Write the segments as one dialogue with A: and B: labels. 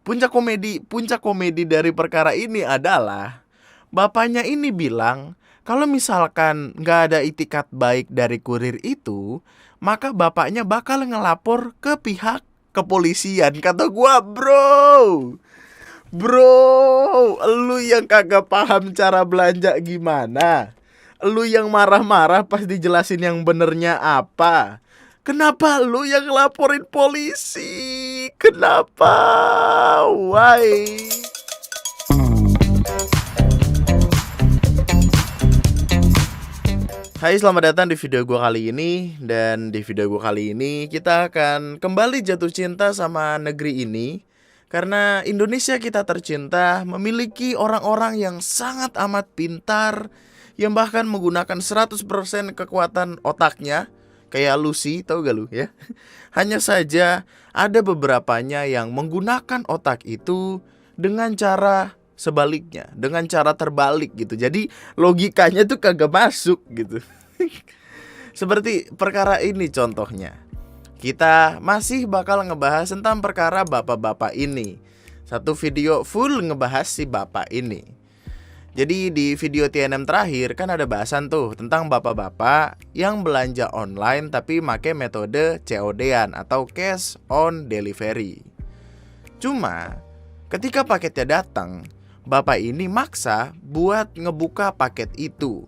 A: Puncak komedi dari perkara ini adalah bapaknya ini bilang kalau misalkan nggak ada itikat baik dari kurir itu, maka bapaknya bakal ngelapor ke pihak kepolisian. Kata gua, bro, lu yang kagak paham cara belanja gimana? Lu yang marah-marah pas dijelasin yang benernya apa? Kenapa lu yang laporin polisi? Kenapa? Why? Hai, selamat datang di video gue kali ini. Dan di video gue kali ini kita akan kembali jatuh cinta sama negeri ini. Karena Indonesia kita tercinta memiliki orang-orang yang sangat amat pintar, yang bahkan menggunakan 100% kekuatan otaknya. Kayak Lucy, tau gak lu ya? Hanya saja ada beberapanya yang menggunakan otak itu dengan cara sebaliknya, dengan cara terbalik gitu. Jadi logikanya tuh kagak masuk gitu. Seperti perkara ini contohnya. Kita masih bakal ngebahas tentang perkara bapak-bapak ini. Satu video full ngebahas si bapak ini. Jadi di video TNM terakhir kan ada bahasan tuh tentang bapak-bapak yang belanja online tapi make metode COD-an atau cash on delivery. Cuma ketika paketnya datang, bapak ini maksa buat ngebuka paket itu.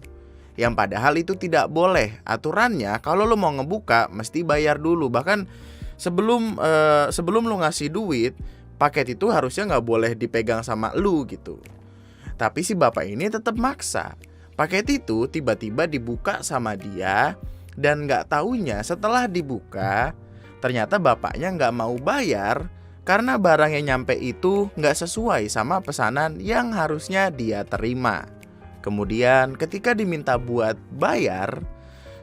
A: Yang padahal itu tidak boleh. Aturannya kalau lo mau ngebuka mesti bayar dulu. Bahkan sebelum lo ngasih duit, paket itu harusnya nggak boleh dipegang sama lu gitu. Tapi si bapak ini tetap maksa. Paket itu tiba-tiba dibuka sama dia. Dan gak taunya setelah dibuka, ternyata bapaknya gak mau bayar karena barang yang nyampe itu gak sesuai sama pesanan yang harusnya dia terima. Kemudian ketika diminta buat bayar,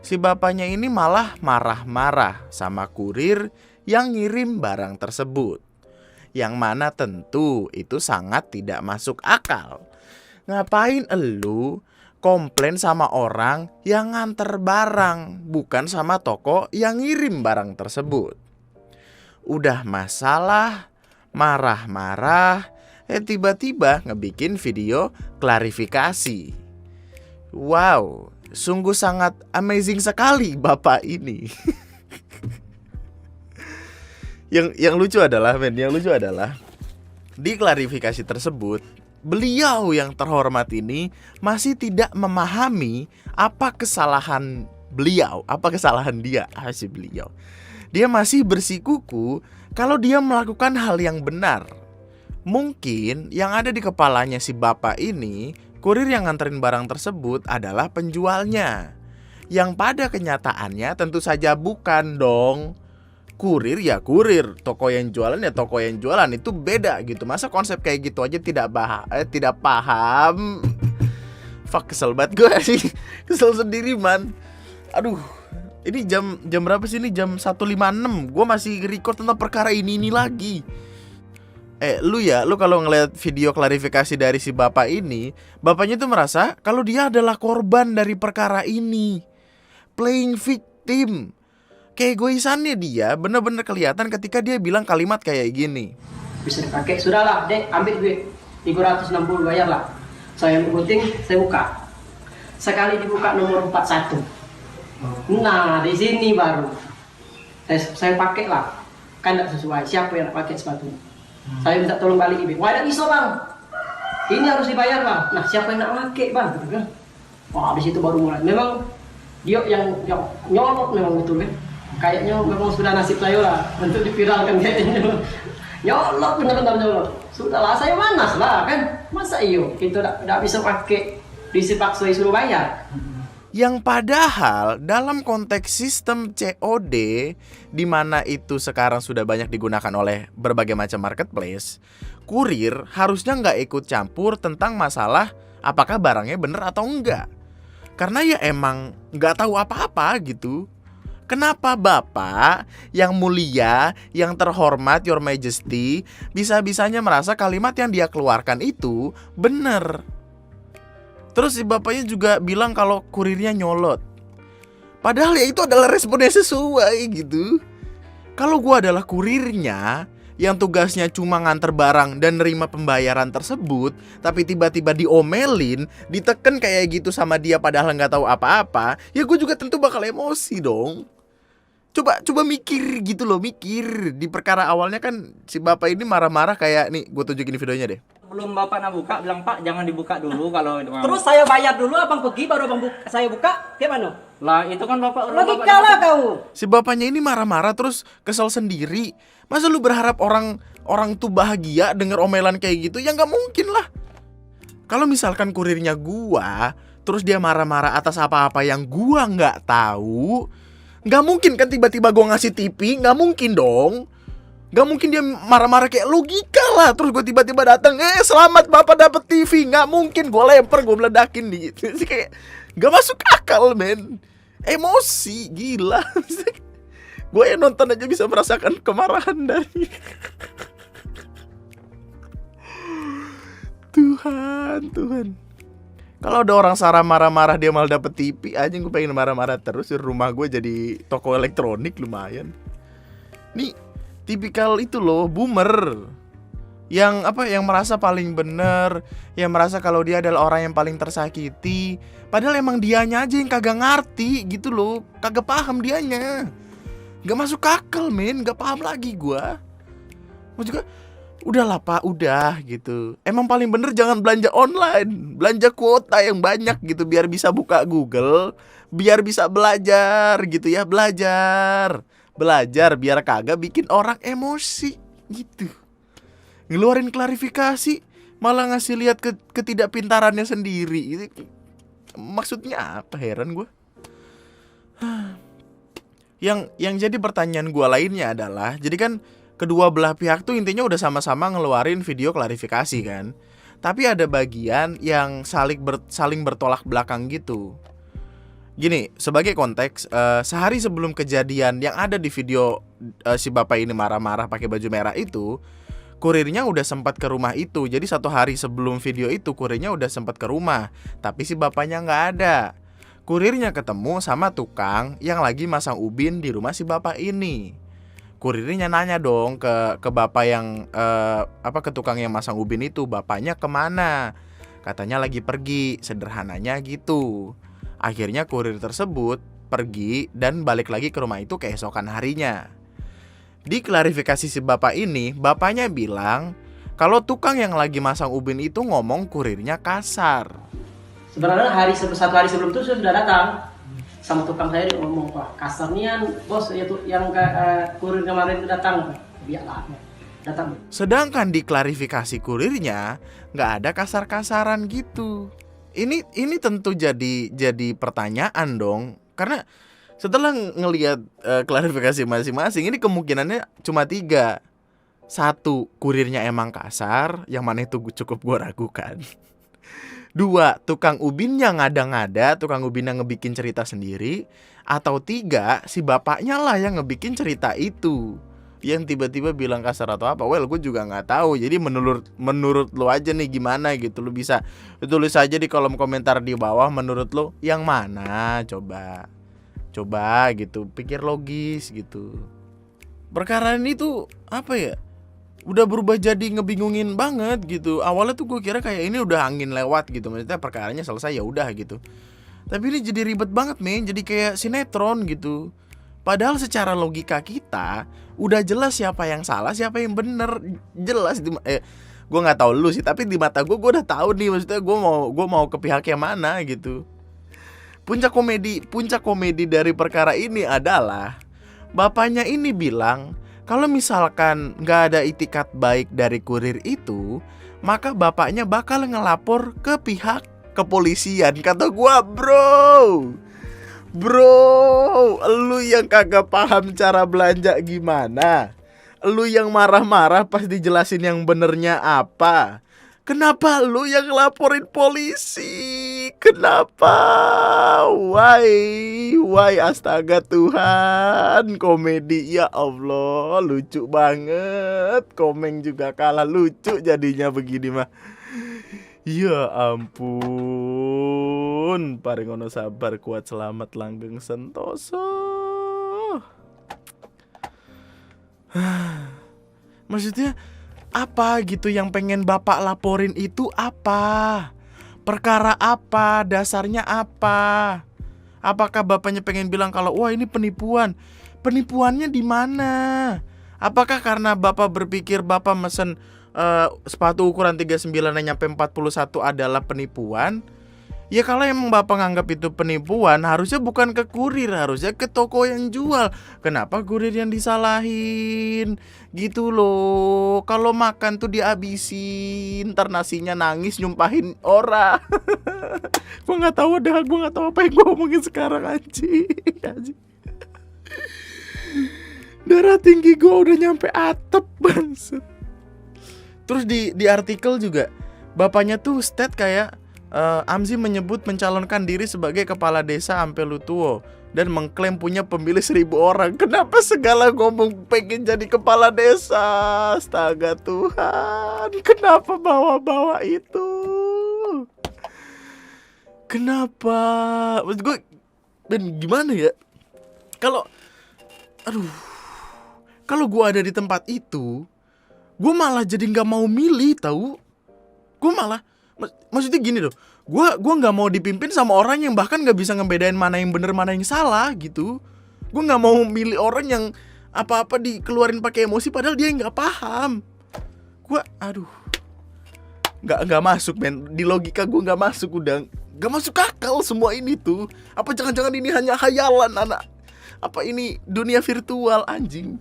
A: si bapaknya ini malah marah-marah sama kurir yang ngirim barang tersebut. Yang mana tentu itu sangat tidak masuk akal. Ngapain elu komplain sama orang yang nganter barang, bukan sama toko yang ngirim barang tersebut? Udah masalah, marah-marah, tiba-tiba ngebikin video klarifikasi. Wow, sungguh sangat amazing sekali bapak ini. Yang lucu adalah di klarifikasi tersebut, beliau yang terhormat ini masih tidak memahami apa kesalahan dia. Dia masih bersikuku kalau dia melakukan hal yang benar. Mungkin yang ada di kepalanya si bapak ini, kurir yang nganterin barang tersebut adalah penjualnya. Yang pada kenyataannya tentu saja bukan dong. Kurir ya kurir, toko yang jualan ya toko yang jualan, itu beda gitu. Masa konsep kayak gitu aja tidak paham. Fuck, kesel banget gue sih. Kesel sendiri man. Aduh, ini jam berapa sih ini? Jam 1.56. Gue masih record tentang perkara ini lagi. Lu kalau ngeliat video klarifikasi dari si bapak ini, bapaknya tuh merasa kalau dia adalah korban dari perkara ini, playing victim. Keegoisannya dia bener-bener kelihatan ketika dia bilang kalimat kayak gini.
B: Bisa dipakai, sudahlah dek, ambil duit 360 bayar lah. Saya penting saya buka. Sekali dibuka nomor 41. Nah di sini baru saya pakai lah. Kan tidak sesuai. Siapa yang pakai sepatu? Saya minta tolong balik ibu. Wah, tidak bisa bang. Ini harus dibayar bang. Nah siapa yang nak pakai bang? Gitu kan? Wah di situ baru mulai. Memang dia yang nyolot memang betul kan? Kayaknya memang sudah nasib saya lah untuk dipiralkan kayaknya. Nyolot, benar-benar nyolot. Sudahlah saya manas lah kan. Masa iyo itu tidak bisa pakai disipaksa suruh bayar.
A: Yang padahal dalam konteks sistem COD, di mana itu sekarang sudah banyak digunakan oleh berbagai macam marketplace, kurir harusnya nggak ikut campur tentang masalah apakah barangnya bener atau enggak. Karena ya emang nggak tahu apa-apa gitu. Kenapa Bapak yang mulia, yang terhormat, Your Majesty, bisa-bisanya merasa kalimat yang dia keluarkan itu bener? Terus si bapaknya juga bilang kalau kurirnya nyolot. Padahal ya itu adalah respon yang sesuai gitu. Kalau gue adalah kurirnya, yang tugasnya cuma nganter barang dan nerima pembayaran tersebut, tapi tiba-tiba diomelin, diteken kayak gitu sama dia padahal nggak tahu apa-apa, ya gue juga tentu bakal emosi dong. Coba mikir gitu loh, mikir. Di perkara awalnya kan si bapak ini marah-marah kayak nih, gue tunjukin videonya deh.
C: Belum bapak nak buka, bilang Pak jangan dibuka dulu kalau mau.
B: Terus saya bayar dulu, abang pergi baru abang saya buka, gimana?
C: Lah itu kan bapak
B: Logika lah kau.
A: Si bapaknya ini marah-marah terus kesel sendiri. Masa lu berharap orang tuh bahagia denger omelan kayak gitu? Ya nggak mungkin lah. Kalau misalkan kurirnya gua, terus dia marah-marah atas apa-apa yang gua nggak tahu, nggak mungkin kan tiba-tiba gua ngasih TV, nggak mungkin dong. Nggak mungkin dia marah-marah kayak logika lah. Terus gue tiba-tiba datang, selamat bapak dapet TV. Nggak mungkin, gue lempar, gue meledakin gitu. Kayak nggak masuk akal men. Emosi, gila. Gue yang nonton aja bisa merasakan kemarahan dari Tuhan. Kalau ada orang Sarah marah-marah dia malah dapet TV aja, gue pengen marah-marah terus. Rumah gue jadi toko elektronik lumayan. Nih tipikal itu loh, boomer. Yang merasa paling bener, yang merasa kalau dia adalah orang yang paling tersakiti. Padahal emang dianya aja yang kagak ngerti gitu loh. Kagak paham dianya. Gak masuk akal men, gak paham lagi gua. Gua juga, udahlah pak, udah gitu. Emang paling bener jangan belanja online. Belanja kuota yang banyak gitu, biar bisa buka Google, biar bisa belajar gitu ya, belajar biar kagak bikin orang emosi gitu. Ngeluarin klarifikasi malah ngasih lihat ketidakpintarannya sendiri. Maksudnya apa, heran gue. Yang jadi pertanyaan gue lainnya adalah, jadi kan kedua belah pihak tuh intinya udah sama-sama ngeluarin video klarifikasi kan. Tapi ada bagian yang saling bertolak belakang gitu. Gini, sebagai konteks, sehari sebelum kejadian yang ada di video si bapak ini marah-marah pakai baju merah itu, kurirnya udah sempat ke rumah itu. Jadi 1 hari sebelum video itu kurirnya udah sempat ke rumah, tapi si bapaknya nggak ada. Kurirnya ketemu sama tukang yang lagi masang ubin di rumah si bapak ini. Kurirnya nanya dong ke bapak yang ke tukang yang masang ubin itu, bapaknya kemana? Katanya lagi pergi, sederhananya gitu. Akhirnya kurir tersebut pergi dan balik lagi ke rumah itu keesokan harinya. Di klarifikasi si bapak ini, bapaknya bilang kalau tukang yang lagi masang ubin itu ngomong kurirnya kasar.
B: Sebenarnya 1 hari sebelum itu sudah datang sama tukang saya, dia ngomong, wah kasar nian bos, itu yang kurir kemarin itu datang. Biarlah datang.
A: Sedangkan di klarifikasi kurirnya nggak ada kasar-kasaran gitu. Ini tentu jadi pertanyaan dong, karena setelah ngelihat klarifikasi masing-masing, ini kemungkinannya cuma 3. 1, kurirnya emang kasar, yang mana itu cukup gue ragukan. 2, tukang ubinnya ngada-ngada, tukang ubinnya ngebikin cerita sendiri. Atau 3, si bapaknya lah yang ngebikin cerita itu, yang tiba-tiba bilang kasar atau apa. Well, gue juga nggak tahu. Jadi menurut lo aja nih gimana gitu. Lo bisa tulis aja di kolom komentar di bawah, menurut lo yang mana. Coba gitu, pikir logis gitu. Perkara ini tuh apa ya, udah berubah jadi ngebingungin banget gitu. Awalnya tuh gue kira kayak ini udah angin lewat gitu, maksudnya perkaranya selesai ya udah gitu. Tapi ini jadi ribet banget men, jadi kayak sinetron gitu. Padahal secara logika kita udah jelas siapa yang salah, siapa yang bener. Jelas gue nggak tahu lu sih, tapi di mata gue udah tahu nih, maksudnya gue mau ke pihak yang mana gitu. Puncak komedi dari perkara ini adalah bapaknya ini bilang kalau misalkan nggak ada itikat baik dari kurir itu, maka bapaknya bakal ngelapor ke pihak kepolisian. Kata gue, Bro, lu yang kagak paham cara belanja gimana? Lu yang marah-marah pas dijelasin yang benernya apa? Kenapa lu yang laporin polisi? Kenapa? Why? Astaga Tuhan, komedi ya Allah, lucu banget. Komeng juga kalah lucu jadinya begini mah. Ya ampun, paringono sabar kuat selamat langgeng sentoso. Maksudnya apa gitu yang pengen bapak laporin itu apa? Perkara apa? Dasarnya apa? Apakah bapaknya pengen bilang kalau wah ini penipuan? Penipuannya di mana? Apakah karena bapak berpikir bapak mesen sepatu ukuran 39 yang nyampe 41 adalah penipuan? Ya kalau emang bapak nganggap itu penipuan, harusnya bukan ke kurir, harusnya ke toko yang jual. Kenapa kurir yang disalahin? Gitu loh. Kalau makan tuh dihabisin, ntar nasinya nangis nyumpahin orang. Gue nggak tahu apa yang gue omongin sekarang anjing. Darah tinggi gue udah nyampe atap banget. Terus di artikel juga bapaknya tuh state kayak Amzi menyebut mencalonkan diri sebagai kepala desa Ampelutuo dan mengklaim punya pemilih 1.000 orang. Kenapa segala ngomong pengen jadi kepala desa? Astaga Tuhan, kenapa bawa-bawa itu? Kenapa? Maksud gue, dan gimana ya? Kalau gue ada di tempat itu, gue malah jadi nggak mau milih tahu. Gue malah maksudnya gini loh, gue nggak mau dipimpin sama orang yang bahkan nggak bisa ngebedain mana yang bener mana yang salah gitu. Gue nggak mau milih orang yang apa-apa dikeluarin pakai emosi padahal dia nggak paham. Gue nggak masuk men, di logika gue nggak masuk, udah nggak masuk akal semua ini tuh. Apa jangan-jangan ini hanya khayalan anak? Apa ini dunia virtual anjing?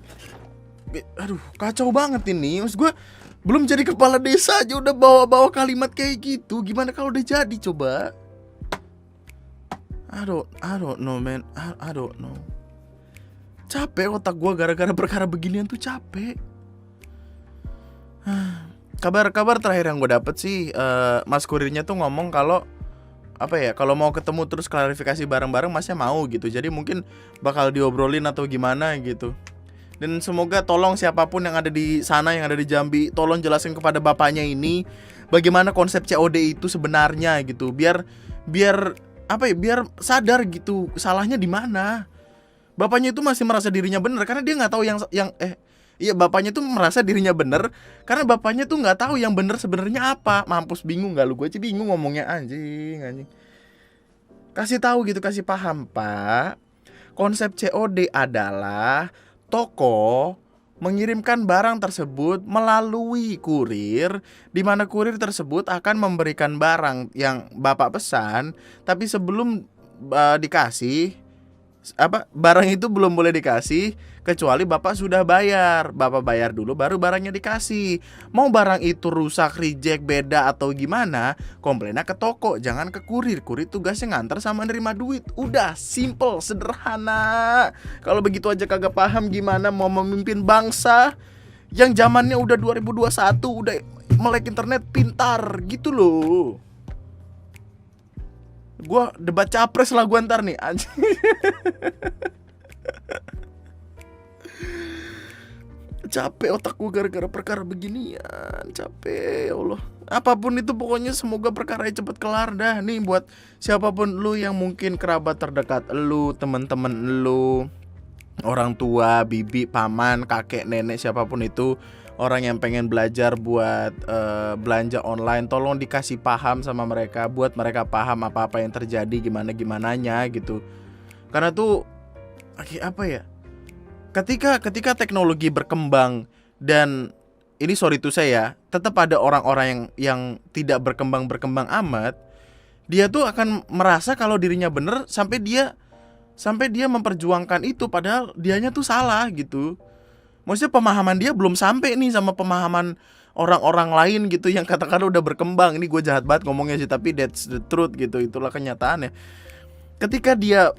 A: Kacau banget ini. Maksud gue belum jadi kepala desa aja udah bawa-bawa kalimat kayak gitu. Gimana kalau udah jadi coba? I don't know man. I don't know. Capek otak gue gara-gara perkara beginian tuh capek. Kabar terakhir yang gue dapet sih, mas kurirnya tuh ngomong kalau kalau mau ketemu terus klarifikasi bareng-bareng masnya mau gitu. Jadi mungkin bakal diobrolin atau gimana gitu. Dan semoga tolong siapapun yang ada di sana, yang ada di Jambi, tolong jelasin kepada bapaknya ini bagaimana konsep COD itu sebenarnya gitu. Biar sadar gitu salahnya di mana. Bapaknya itu masih merasa dirinya benar karena dia nggak tahu bapaknya tuh merasa dirinya benar karena bapaknya tuh nggak tahu yang benar sebenarnya apa. Mampus, bingung nggak lu? Gue aja bingung ngomongnya anjing. Kasih tahu gitu, kasih paham Pak. Konsep COD adalah toko mengirimkan barang tersebut melalui kurir, di mana kurir tersebut akan memberikan barang yang Bapak pesan, tapi sebelum dikasih barang itu belum boleh dikasih kecuali Bapak sudah bayar. Bapak bayar dulu baru barangnya dikasih. Mau barang itu rusak, reject, beda atau gimana, komplainnya ke toko, jangan ke kurir. Kurir tugasnya nganter sama nerima duit. Udah, simple, sederhana. Kalau begitu aja kagak paham gimana mau memimpin bangsa yang zamannya udah 2021, udah melek internet pintar gitu loh. Gua debat capres lah gua ntar nih anjing. Capek otak gue gara-gara perkara beginian. Capek, ya Allah. Apapun itu pokoknya semoga perkaranya cepet kelar dah. Nih buat siapapun lu yang mungkin kerabat terdekat lu, temen-temen lu, orang tua, bibi, paman, kakek, nenek, siapapun itu, orang yang pengen belajar buat belanja online, tolong dikasih paham sama mereka, buat mereka paham apa-apa yang terjadi, gimana-gimananya gitu. Karena tuh Ketika teknologi berkembang dan ini sorry to say ya, tetap ada orang-orang yang tidak berkembang amat, dia tuh akan merasa kalau dirinya bener sampai dia memperjuangkan itu padahal dianya tuh salah gitu. Maksudnya pemahaman dia belum sampai nih sama pemahaman orang-orang lain gitu yang katakan udah berkembang. Ini gue jahat banget ngomongnya sih, tapi that's the truth gitu, itulah kenyataannya. Ketika dia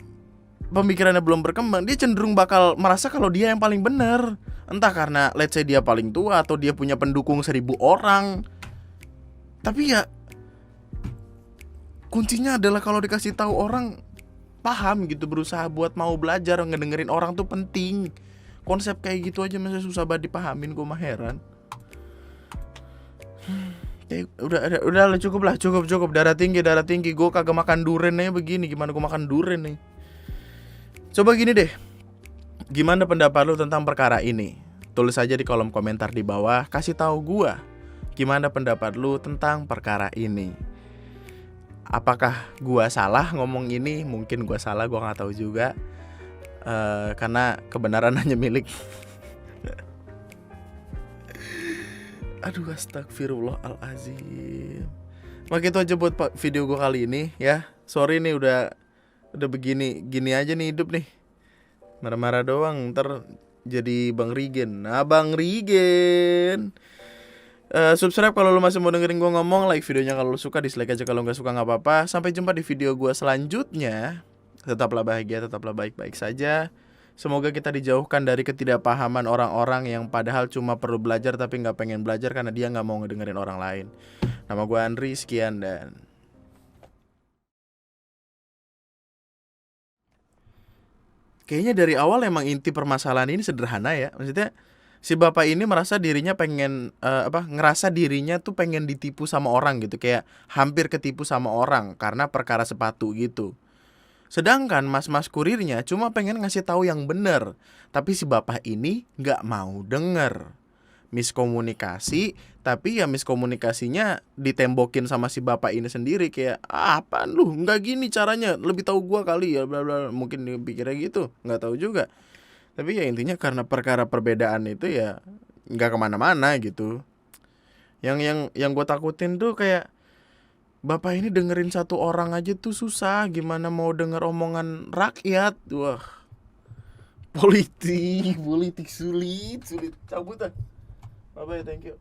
A: pemikirannya belum berkembang, dia cenderung bakal merasa kalau dia yang paling benar. Entah karena let's say dia paling tua atau dia punya pendukung 1.000 orang. Tapi ya kuncinya adalah kalau dikasih tahu orang paham gitu, berusaha buat mau belajar, ngedengerin orang tuh penting. Konsep kayak gitu aja masih susah banget dipahamin, gue mah heran. Udah cukup darah tinggi. Gue kagak makan durian aja begini, gimana gue makan durian nih. Coba gini deh, gimana pendapat lu tentang perkara ini? Tulis aja di kolom komentar di bawah, kasih tahu gua gimana pendapat lu tentang perkara ini. Apakah gua salah ngomong ini? Mungkin gua salah, gua nggak tahu juga. Karena kebenaran hanya milik. Aduh, astagfirullahalazim. Maka itu aja buat video gua kali ini ya. Sorry nih udah gini aja nih hidup nih. Marah-marah doang, ntar jadi Bang Rigen. Nah, Bang Rigen. Subscribe kalau lu masih mau dengerin gue ngomong. Like videonya kalau lu suka, dislike aja kalau nggak suka, nggak apa-apa. Sampai jumpa di video gue selanjutnya. Tetaplah bahagia, tetaplah baik-baik saja. Semoga kita dijauhkan dari ketidakpahaman orang-orang yang padahal cuma perlu belajar tapi nggak pengen belajar karena dia nggak mau ngedengerin orang lain. Nama gue Andri, sekian dan kayaknya dari awal emang inti permasalahan ini sederhana ya. Maksudnya si bapak ini merasa dirinya pengen ngerasa dirinya tuh pengen ditipu sama orang gitu, kayak hampir ketipu sama orang karena perkara sepatu gitu. Sedangkan mas-mas kurirnya cuma pengen ngasih tahu yang bener, tapi si bapak ini nggak mau denger. Miskomunikasi, tapi ya miskomunikasinya ditembokin sama si bapak ini sendiri, kayak apaan lu, nggak gini caranya, lebih tahu gua kali ya, bla bla. Mungkin dia pikirnya gitu, nggak tahu juga. Tapi ya intinya karena perkara perbedaan itu ya nggak kemana-mana gitu. Yang gue takutin tuh kayak bapak ini dengerin satu orang aja tuh susah, gimana mau denger omongan rakyat. Wah, politik sulit. Cabut ah. Bye bye, thank you.